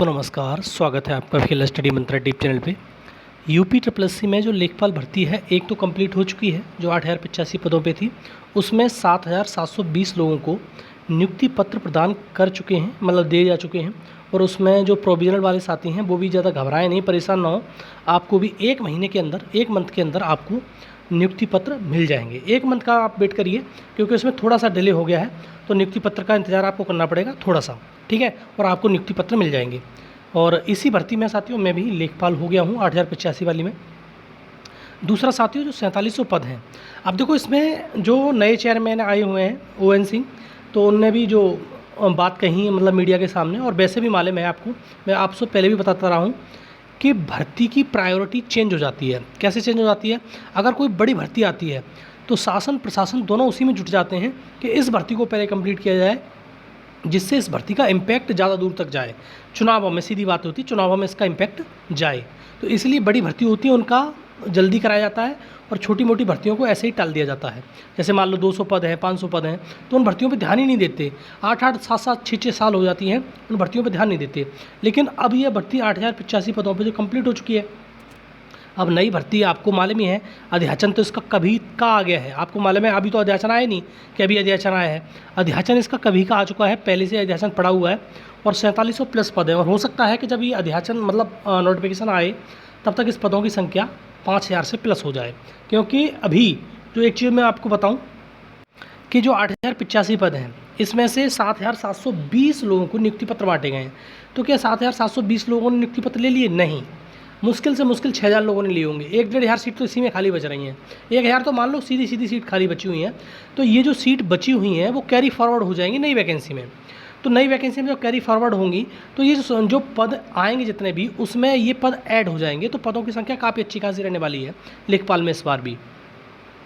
दोस्तों नमस्कार, स्वागत है आपका अखिल स्टडी मंत्रा टीप चैनल पे। यूपी ट्रिपल एस सी में जो लेखपाल भर्ती है एक तो कंप्लीट हो चुकी है, जो 8085 पदों पे थी। उसमें 7720 लोगों को नियुक्ति पत्र प्रदान कर चुके हैं, मतलब दिए जा चुके हैं। और उसमें जो प्रोविजनल वाले साथी हैं वो भी ज़्यादा घबराएं नहीं, परेशान ना हो। आपको भी 1 महीने के अंदर, 1 मंथ के अंदर आपको नियुक्ति पत्र मिल जाएंगे। 1 मंथ का आप वेट करिए, क्योंकि उसमें थोड़ा सा डिले हो गया है, तो नियुक्ति पत्र का इंतज़ार आपको करना पड़ेगा थोड़ा सा, ठीक है। और आपको नियुक्ति पत्र मिल जाएंगे। और इसी भर्ती में साथियों मैं भी लेखपाल हो गया हूँ 8085 वाली में। दूसरा साथियों जो 4700 पद हैं, अब देखो इसमें जो नए चेयरमैन आए हुए हैं ON सिंह, तो उनने भी जो बात कही है मतलब मीडिया के सामने, और वैसे भी मालूम है आपको, मैं आपसे पहले भी बताता रहा हूँ कि भर्ती की प्रायोरिटी चेंज हो जाती है। कैसे चेंज हो जाती है? अगर कोई बड़ी भर्ती आती है तो शासन प्रशासन दोनों उसी में जुट जाते हैं कि इस भर्ती को पहले कंप्लीट किया जाए, जिससे इस भर्ती का इम्पैक्ट ज़्यादा दूर तक जाए। चुनावों में सीधी बात होती है, चुनावों में इसका इम्पैक्ट जाए, तो इसलिए बड़ी भर्ती होती है उनका जल्दी कराया जाता है, और छोटी मोटी भर्तियों को ऐसे ही टाल दिया जाता है। जैसे मान लो 200 पद हैं, 500 पद हैं, तो उन भर्तियों पे ध्यान ही नहीं देते। 8-8, 7-7, 6-6 साल हो जाती हैं, उन भर्तियों पे ध्यान नहीं देते। लेकिन अब ये भर्ती 8085 पदों पे जो कंप्लीट हो चुकी है, अब नई भर्ती आपको मालूम ही है, अध्याचन तो इसका कभी का आ गया है। आपको मालूम है, अभी तो अध्याचन आया नहीं कि अभी अध्याचन आया है। अध्याचन इसका कभी का आ चुका है, पहले से अध्याचन पड़ा हुआ है, और 4700 प्लस पद है। और हो सकता है कि जब ये अध्याचन मतलब नोटिफिकेशन आए, तब तक इस पदों की संख्या 5000 से प्लस हो जाए। क्योंकि अभी जो एक चीज़ मैं आपको बताऊँ कि जो 8085 पद हैं, इसमें से 7720 लोगों को नियुक्ति पत्र बांटे गए हैं। तो क्या 7720 लोगों ने नियुक्ति पत्र ले लिए? नहीं, मुश्किल से मुश्किल 6000 लोगों ने लिए होंगे। 1-1.5 सीट तो इसी में खाली बच रही हैं। 1000 तो मान लो सीधी सीधी सीट खाली बची हुई हैं। तो ये जो सीट बची हुई हैं वो कैरी फॉरवर्ड हो जाएंगी नई वैकेंसी में। तो नई वैकेंसी में जो कैरी फॉरवर्ड होंगी, तो ये जो पद आएंगे जितने भी, उसमें ये पद ऐड हो जाएंगे। तो पदों की संख्या काफ़ी अच्छी खासी रहने वाली है लेखपाल में इस बार भी,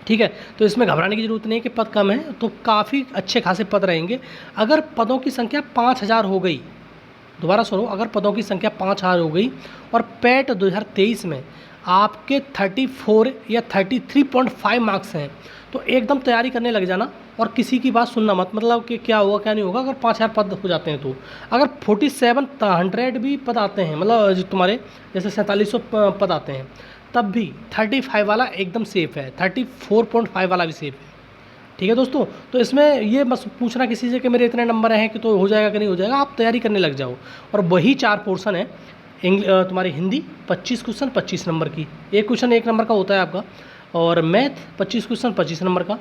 ठीक है। तो इसमें घबराने की ज़रूरत नहीं है कि पद कम है, तो काफ़ी अच्छे खासे पद रहेंगे। अगर पदों की संख्या 5000 हो गई, दोबारा सुनो, अगर पदों की संख्या 5000 हो गई और पैट 2023 में आपके 34 या 33.5 मार्क्स हैं, तो एकदम तैयारी करने लग जाना, और किसी की बात सुनना मत, मतलब कि क्या होगा क्या नहीं होगा। अगर 5000 पद हो जाते हैं, तो अगर 4700 भी पद आते हैं, मतलब तुम्हारे जैसे 4700 पद आते हैं, तब भी 35 वाला एकदम सेफ़ है, 34.5 वाला भी सेफ़ है, ठीक है दोस्तों। तो इसमें ये बस पूछना किसी से कि मेरे इतने नंबर हैं कि तो हो जाएगा कि नहीं हो जाएगा, आप तैयारी करने लग जाओ। और वही 4 पोर्शन है, तुम्हारी हिंदी 25 क्वेश्चन 25 नंबर की, एक क्वेश्चन 1 नंबर का होता है आपका, और मैथ 25 क्वेश्चन 25 नंबर का,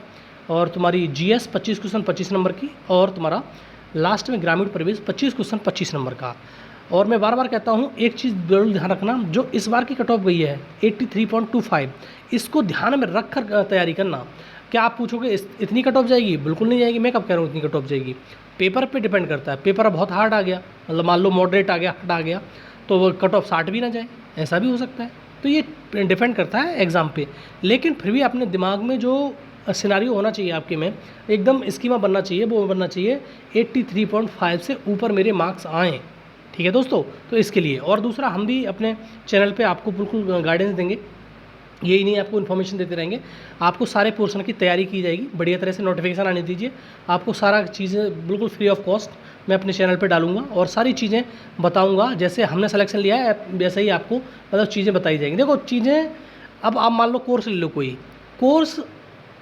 और तुम्हारी GS 25 क्वेश्चन 25 नंबर की, और तुम्हारा लास्ट में ग्रामीण प्रवेश 25 क्वेश्चन 25 नंबर का। और मैं बार बार कहता हूँ, एक चीज़ जरूर ध्यान रखना, जो इस बार की कट ऑफ गई है 83.25, इसको ध्यान में रख कर तैयारी करना। क्या आप पूछोगे इतनी कट ऑफ जाएगी? बिल्कुल नहीं जाएगी। मैं कब कह रहा हूँ इतनी कट ऑफ जाएगी? पेपर पे डिपेंड करता है। पेपर बहुत हार्ड आ गया, मतलब मान लो मॉडरेट आ गया, हार्ड आ गया, तो वो कट ऑफ 60 भी ना जाए, ऐसा भी हो सकता है। तो ये डिपेंड करता है एग्ज़ाम पे। लेकिन फिर भी अपने दिमाग में जो सिनारियो होना चाहिए आपके में, एकदम स्कीमा बनना चाहिए, वो बनना चाहिए 83.5 से ऊपर मेरे मार्क्स आएँ, ठीक है दोस्तों। तो इसके लिए, और दूसरा, हम भी अपने चैनल पे आपको बिल्कुल गाइडेंस देंगे, यही नहीं, आपको इन्फॉर्मेशन देते रहेंगे। आपको सारे पोर्शन की तैयारी की जाएगी, बढ़िया तरह से नोटिफिकेशन आने दीजिए। आपको सारा चीज़ें बिल्कुल फ्री ऑफ कॉस्ट मैं अपने चैनल पे डालूंगा, और सारी चीज़ें बताऊंगा। जैसे हमने सिलेक्शन लिया है वैसे ही आपको मतलब चीज़ें बताई जाएंगी। देखो चीज़ें, अब आप मान लो कोर्स ले लो, कोई कोर्स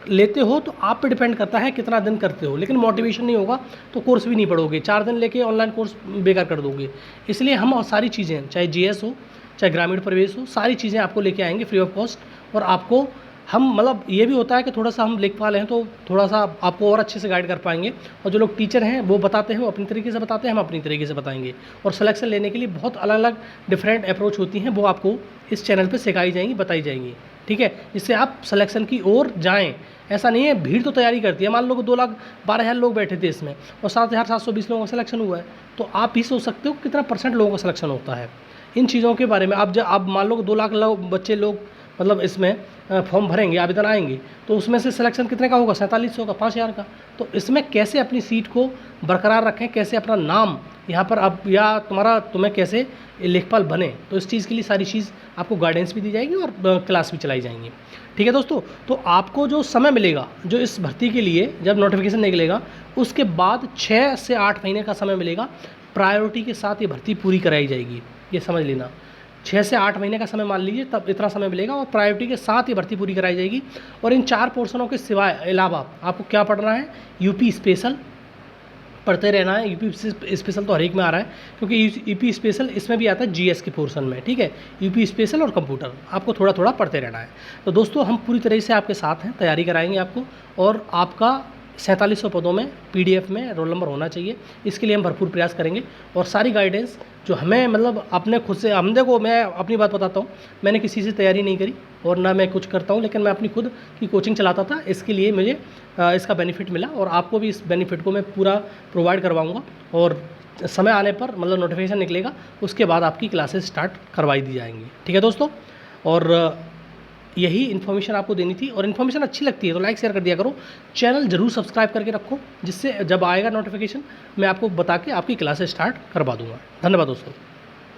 लेते हो तो आप पे डिपेंड करता है कितना दिन करते हो। लेकिन मोटिवेशन नहीं होगा तो कोर्स भी नहीं पढ़ोगे, 4 दिन लेके ऑनलाइन कोर्स बेकार कर दोगे। इसलिए हम सारी चीज़ें, चाहे GS हो, चाहे ग्रामीण प्रवेश हो, सारी चीज़ें आपको लेके आएंगे फ्री ऑफ कॉस्ट। और आपको हम मतलब ये भी होता है कि थोड़ा सा हम लेखपाल हैं, तो थोड़ा सा आपको और अच्छे से गाइड कर पाएंगे। और जो लोग टीचर हैं वो बताते हैं, वो अपनी तरीके से बताते हैं, हम अपनी तरीके से बताएंगे। और सिलेक्शन लेने के लिए बहुत अलग अलग डिफरेंट अप्रोच होती हैं, वो आपको इस चैनल पर सिखाई जाएंगी, बताई जाएंगी, ठीक है, जिससे आप सिलेक्शन की ओर जाएँ। ऐसा नहीं है, भीड़ तो तैयारी करती है। मान लो कि 2,12,000 लोग बैठे थे इसमें, और 7720 लोगों का सिलेक्शन हुआ है, तो आप ही सोच सकते हो कितना % लोगों का सिलेक्शन होता है। इन चीज़ों के बारे में आप मान लो कि 2 लाख बच्चे लोग मतलब इसमें फॉर्म भरेंगे, आवेदन आएंगे, तो उसमें से सिलेक्शन कितने का होगा? 4700 का, 5000 का। तो इसमें कैसे अपनी सीट को बरकरार रखें, कैसे अपना नाम यहाँ पर अब, या तुम्हें कैसे लेखपाल बने, तो इस चीज़ के लिए सारी चीज़ आपको गाइडेंस भी दी जाएगी और क्लास भी चलाई जाएंगी, ठीक है दोस्तों। तो आपको जो समय मिलेगा, जो इस भर्ती के लिए जब नोटिफिकेशन निकलेगा, उसके बाद 6 से 8 महीने का समय मिलेगा प्रायोरिटी के साथ ये भर्ती पूरी कराई जाएगी, ये समझ लेना। 6 से 8 महीने का समय मान लीजिए, तब इतना समय मिलेगा और प्रायोरिटी के साथ ये भर्ती पूरी कराई जाएगी। और इन 4 पोर्शनों के सिवाय अलावा आपको क्या पढ़ना है, यूपी स्पेशल पढ़ते रहना है। यूपी स्पेशल तो हर एक में आ रहा है, क्योंकि यूपी स्पेशल इसमें भी आता है जीएस के पोर्शन में, ठीक है। यूपी स्पेशल और कंप्यूटर आपको थोड़ा थोड़ा पढ़ते रहना है। तो दोस्तों हम पूरी तरह से आपके साथ हैं, तैयारी कराएंगे आपको, और आपका 4700 पदों में पीडीएफ में रोल नंबर होना चाहिए, इसके लिए हम भरपूर प्रयास करेंगे। और सारी गाइडेंस जो हमें मतलब अपने खुद से, हम देखो मैं अपनी बात बताता हूँ, मैंने किसी से तैयारी नहीं करी और ना मैं कुछ करता हूँ, लेकिन मैं अपनी खुद की कोचिंग चलाता था, इसके लिए मुझे इसका बेनिफिट मिला, और आपको भी इस बेनिफिट को मैं पूरा प्रोवाइड करवाऊँगा। और समय आने पर मतलब नोटिफिकेशन निकलेगा, उसके बाद आपकी क्लासेस स्टार्ट करवाई दी जाएंगी, ठीक है दोस्तों। और यही इन्फॉर्मेशन आपको देनी थी, और इन्फॉर्मेशन अच्छी लगती है तो लाइक शेयर कर दिया करो। चैनल जरूर सब्सक्राइब करके रखो, जिससे जब आएगा नोटिफिकेशन मैं आपको बता के आपकी क्लासेस स्टार्ट करवा दूंगा। धन्यवाद दोस्तों।